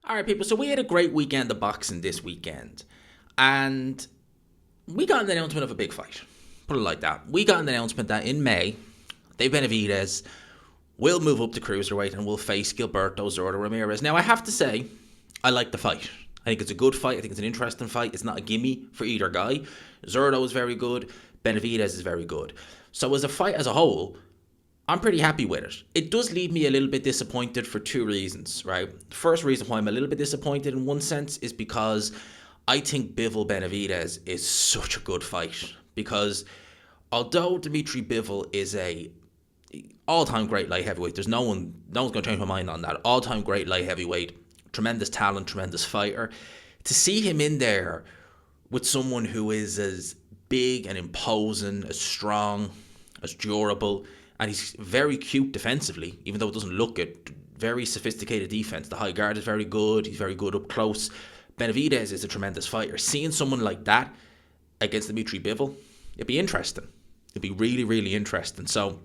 All right, people. So we had a great weekend of boxing this weekend, and we got an announcement of a big fight. Put it like that. We got an announcement that in May, Dave Benavidez will move up to cruiserweight and will face Gilberto, Zurdo, Ramírez. Now, I have to say, I like the fight. I think it's a good fight. I think it's an interesting fight. It's not a gimme for either guy. Zurdo is very good. Benavidez is very good. So as a fight as a whole, I'm pretty happy with it. It does leave me a little bit disappointed for two reasons, right? The first reason why I'm a little bit disappointed in one sense is because I think Bivol Benavidez is such a good fight. Because although Dimitri Bivol is a all-time great light heavyweight, no one's going to change my mind on that. All-time great light heavyweight, tremendous talent, tremendous fighter. To see him in there with someone who is as big and imposing, as strong, as durable, and he's very cute defensively, even though it doesn't look it. Very sophisticated defense. The high guard is very good. He's very good up close. Benavidez is a tremendous fighter. Seeing someone like that against Dimitri Bivol, it'd be interesting. It'd be really, really interesting. So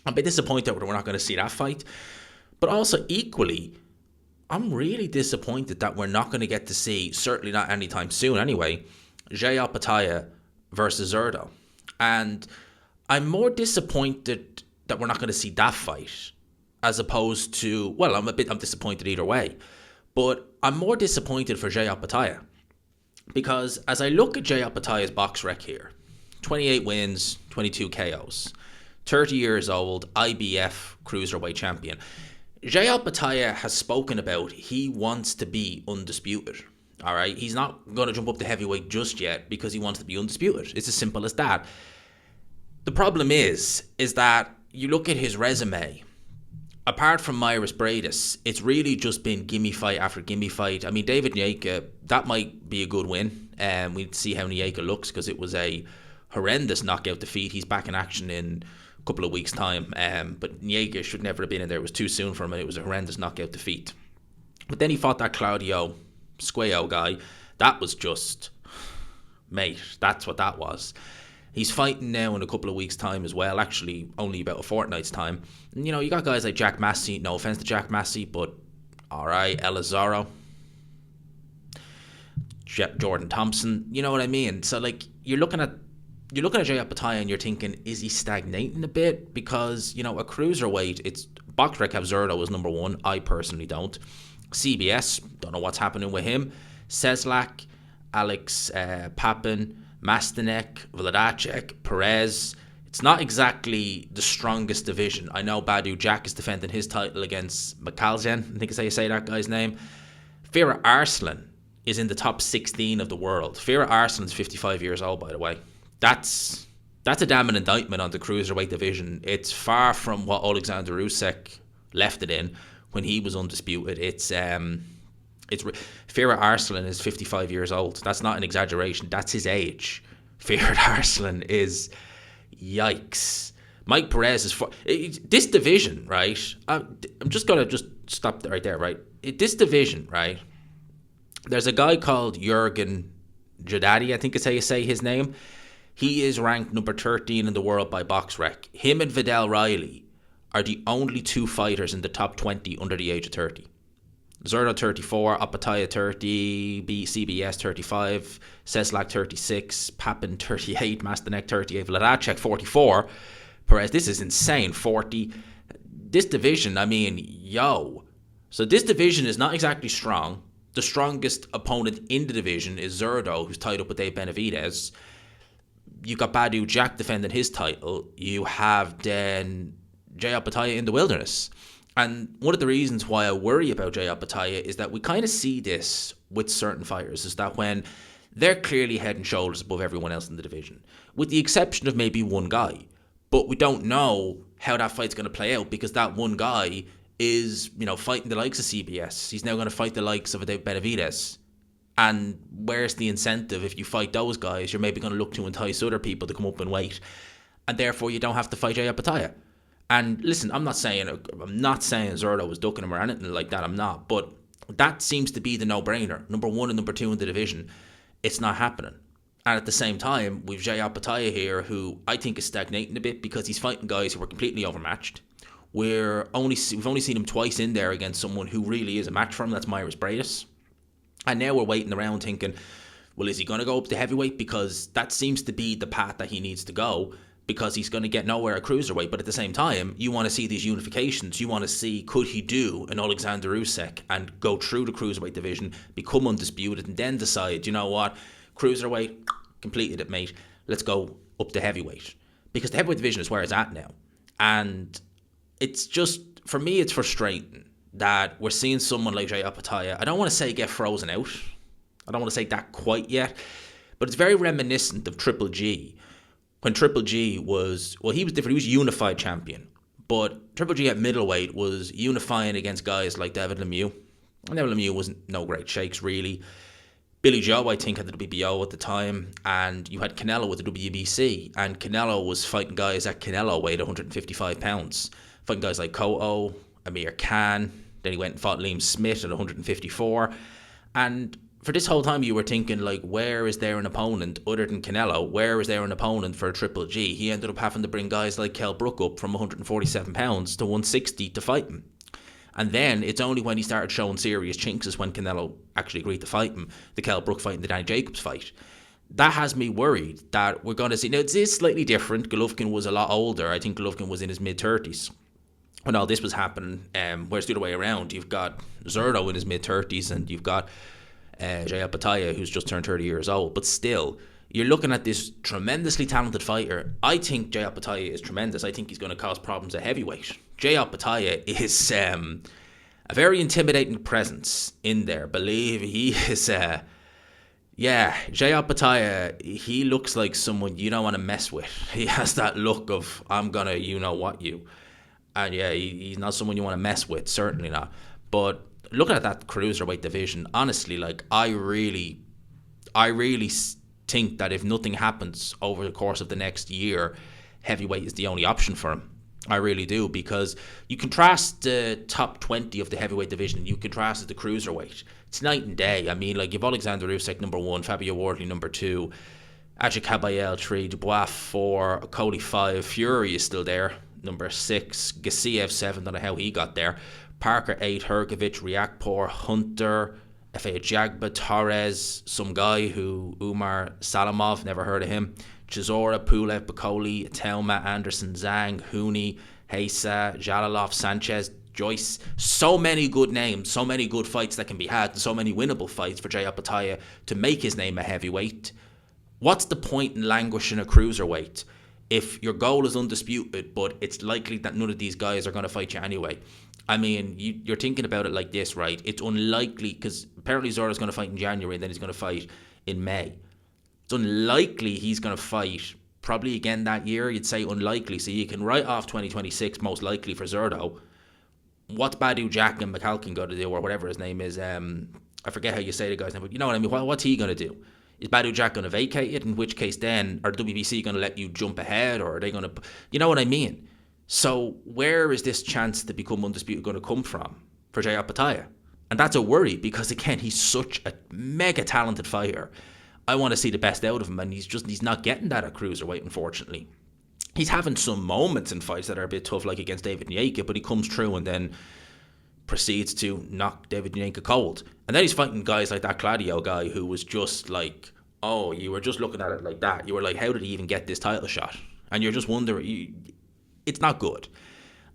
I'm a bit disappointed that we're not going to see that fight. But also equally, I'm really disappointed that we're not going to get to see, certainly not anytime soon anyway, Opetaia versus Zurdo. And I'm more disappointed that we're not going to see that fight as opposed to, well, I'm disappointed either way. But I'm more disappointed for Opetaia because as I look at Opetaia's box rec here, 28 wins, 22 KOs, 30 years old, IBF Cruiserweight champion. Opetaia has spoken about he wants to be undisputed. All right, he's not going to jump up to heavyweight just yet because he wants to be undisputed. It's as simple as that. The problem is that you look at his resume, apart from Myris Bradis, it's really just been gimme fight after gimme fight. I mean, David Nyeka, that might be a good win. We'd see how Nyeka looks because it was a horrendous knockout defeat. He's back in action in a couple of weeks' time. But Nyeka should never have been in there. It was too soon for him, and it was a horrendous knockout defeat. But then he fought that Claudio Squeo guy. That was just, mate, that's what that was. He's fighting now in a couple of weeks' time as well, actually only about a fortnight's time. And, you got guys like Jack Massey, no offense to Jack Massey, but all right, Elizarro, Jordan Thompson, you know what I mean? So, like, you're looking at Jay Opetaia and you're thinking, is he stagnating a bit? Because, a cruiserweight, it's box rec have Zurdo as number one. I personally don't. CBS, don't know what's happening with him. Seslak, Alex Papin, Mastanek, Vladacek, Perez. It's not exactly the strongest division. I know Badu Jack is defending his title against Makaljan. I think is how you say that guy's name. Fira Arslan is in the top 16 of the world. Fira Arslan's 55 years old, by the way. That's a damning indictment on the cruiserweight division. It's far from what Alexander Usyk left it in when he was undisputed. It's Fira Arslan is 55 years old. That's not an exaggeration. That's his age. Fira Arslan is, yikes. Mike Perez is this division, right? I'm just gonna stop right there, right? This division, right? There's a guy called Jurgen Jadadi, I think is how you say his name. He is ranked number 13 in the world by BoxRec. Him and Vidal Riley are the only two fighters in the top 20 under the age of 30. Zurdo 34, Opetaia 30, CBS 35, Seslak 36, Papin 38, Mastanek 38, Vladacek 44. Perez, this is insane, 40. This division, I mean, yo. So this division is not exactly strong. The strongest opponent in the division is Zurdo, who's tied up with Dave Benavidez. You got Badu Jack defending his title. You have then Jay Opetaia in the wilderness. And one of the reasons why I worry about Jay Opetaia is that we kind of see this with certain fighters, is that when they're clearly head and shoulders above everyone else in the division, with the exception of maybe one guy. But we don't know how that fight's going to play out because that one guy is, fighting the likes of CBS. He's now going to fight the likes of Benavidez. And where's the incentive if you fight those guys? You're maybe going to look to entice other people to come up and weight. And therefore, you don't have to fight Jay Opetaia. And listen, I'm not saying Zurdo was ducking him or anything like that. I'm not. But that seems to be the no-brainer. Number one and number two in the division. It's not happening. And at the same time, we've Jay Opetaia here, who I think is stagnating a bit because he's fighting guys who are completely overmatched. we've only seen him twice in there against someone who really is a match for him. That's Benavidez. And now we're waiting around thinking, well, is he going to go up to heavyweight? Because that seems to be the path that he needs to go, because he's going to get nowhere at cruiserweight. But at the same time, you want to see these unifications. You want to see, could he do an Alexander Usyk and go through the cruiserweight division, become undisputed, and then decide, you know what, cruiserweight, completed it, mate. Let's go up to heavyweight. Because the heavyweight division is where it's at now. And it's just, for me, it's frustrating that we're seeing someone like Jay Opetaia, I don't want to say get frozen out. I don't want to say that quite yet. But it's very reminiscent of Triple G. When Triple G was, well, he was different. He was unified champion. But Triple G at middleweight was unifying against guys like David Lemieux. And David Lemieux wasn't no great shakes, really. Billy Joe, I think, had the WBO at the time. And you had Canelo with the WBC. And Canelo was fighting guys at Canelo weighed 155 pounds. Fighting guys like Cotto, Amir Khan. Then he went and fought Liam Smith at 154. And for this whole time, you were thinking, like, where is there an opponent other than Canelo? Where is there an opponent for Triple G? He ended up having to bring guys like Kell Brook up from 147 pounds to 160 to fight him. And then it's only when he started showing serious chinks is when Canelo actually agreed to fight him. The Kell Brook fight and the Danny Jacobs fight. That has me worried that we're going to see... Now, it is slightly different. Golovkin was a lot older. I think Golovkin was in his mid-30s when all this was happening. Whereas the other way around, you've got Zurdo in his mid-30s and you've got Jay Opetaia, who's just turned 30 years old. But still, you're looking at this tremendously talented fighter. I think Jay Opetaia is tremendous. I think he's going to cause problems at heavyweight. Jay Opetaia is a very intimidating presence in there. Believe he is... Jay Opetaia, he looks like someone you don't want to mess with. He has that look of, I'm going to you. And yeah, he's not someone you want to mess with, certainly not. But looking at that cruiserweight division, honestly, like, I really think that if nothing happens over the course of the next year, heavyweight is the only option for him. I really do, because you contrast the top 20 of the heavyweight division, you contrast it to cruiserweight. It's night and day. I mean, like, you've Alexander Usyk number 1, Fabio Wardley number 2, Ajay Kabayel 3, Dubois 4, Cody 5, Fury is still there, number 6, Gassiev 7, don't know how he got there, Parker 8, Hergovich, Riakporhe, Hunter, F.A. Jagba, Torres, some guy who, Umar Salamov, never heard of him, Chisora, Pulev, Bacoli, Telma, Anderson, Zhang, Hooney, Hesa, Jalalov, Sanchez, Joyce. So many good names, so many good fights that can be had, and so many winnable fights for Jay Opetaia to make his name a heavyweight. What's the point in languishing a cruiserweight if your goal is undisputed, but it's likely that none of these guys are going to fight you anyway? I mean, you're thinking about it like this, right? It's unlikely, because apparently Zoro's going to fight in January and then he's going to fight in May. It's unlikely he's going to fight probably again that year. You'd say unlikely. So you can write off 2026 most likely for Zurdo. What's Badu Jack and McCalkin going to do, or whatever his name is? I forget how you say the guy's name, but you know what I mean. What's he going to do? Is Badu Jack going to vacate it? In which case then, are the WBC going to let you jump ahead, or are they going to... You know what I mean? So where is this chance to become undisputed going to come from for Jay Opetaia? And that's a worry, because again, he's such a mega talented fighter. I want to see the best out of him, and he's not getting that at cruiserweight, unfortunately. He's having some moments in fights that are a bit tough, like against David Nyeka, but he comes through and then proceeds to knock David Nyeka cold. And then he's fighting guys like that Claudio guy who was just like, oh, you were just looking at it like that. You were like, how did he even get this title shot? And you're just wondering, it's not good.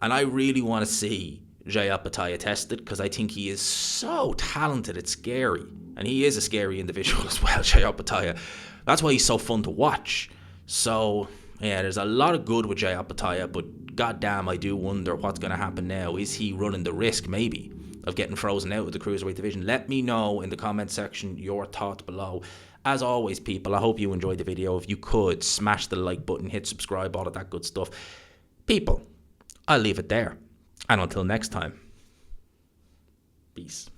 And I really want to see Jay Opetaia tested, because I think he is so talented, it's scary. And he is a scary individual as well, Jay Opetaia. That's why he's so fun to watch. So, yeah, there's a lot of good with Jay Opetaia, but goddamn, I do wonder what's going to happen now. Is he running the risk, maybe, of getting frozen out of the cruiserweight division? Let me know in the comment section your thoughts below. As always, people, I hope you enjoyed the video. If you could, smash the like button, hit subscribe, all of that good stuff. People, I'll leave it there. And until next time, peace.